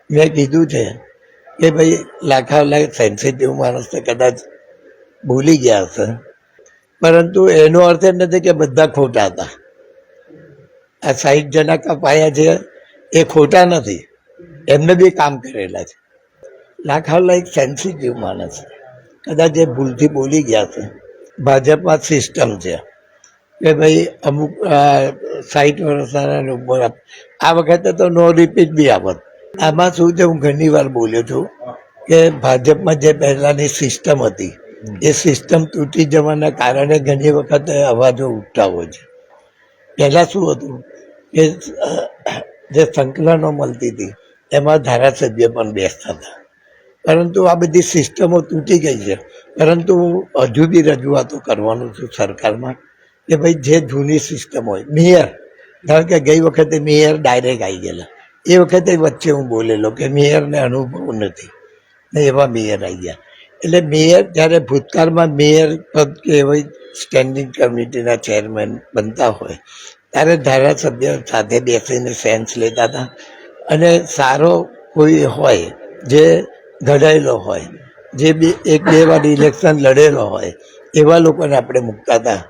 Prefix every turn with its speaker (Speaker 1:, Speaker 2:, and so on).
Speaker 1: મેં કીધું છે કે ભાઈ લાખાવલા સેન્સિટિવ માણસને કદાચ ભૂલી ગયા હશે, પરંતુ એનો અર્થ એ નથી કે બધા ખોટા હતા. આ 60 જણા કપાયા છે એ ખોટા નથી, એમને બી કામ કરેલા છે. લાખાવલા એક સેન્સિટિવ માણસ છે, કદાચ એ ભૂલથી બોલી ગયા છે. ભાજપમાં સિસ્ટમ છે કે ભાઈ અમુક 60 વર્ષના લોકો આ વખતે તો નો રિપીટ બી આવત. આમાં શું છે, હું ઘણી વાર બોલ્યો છું કે ભાજપમાં જે પહેલાંની સિસ્ટમ હતી એ સિસ્ટમ તૂટી જવાના કારણે ઘણી વખત અવાજો ઉઠતા હોય છે. પહેલાં શું હતું કે જે સંકલનો મળતી હતી એમાં ધારાસભ્ય પણ બેસતા હતા, પરંતુ આ બધી સિસ્ટમો તૂટી ગઈ છે. પરંતુ હજુ બી રજૂઆતો કરવાનું છું સરકારમાં કે ભાઈ જે જૂની સિસ્ટમ હોય, મેયર ધારો કે ગઈ વખતે મેયર ડાયરેક્ટ આવી ગયેલા, એ વખતે વચ્ચે હું બોલેલો કે મેયરને અનુભવ નથી ને એવા મેયર આવી ગયા. એટલે મેયર જ્યારે ભૂતકાળમાં મેયર પદ કે એવી સ્ટેન્ડિંગ કમિટીના ચેરમેન બનતા હોય ત્યારે ધારાસભ્ય સાથે બેસીને સેન્સ લેતા હતા, અને સારો કોઈ હોય જે ઘડાયેલો હોય, જે બી 1-2 વાર ઇલેક્શન લડેલો હોય એવા લોકોને આપણે મૂકતા હતા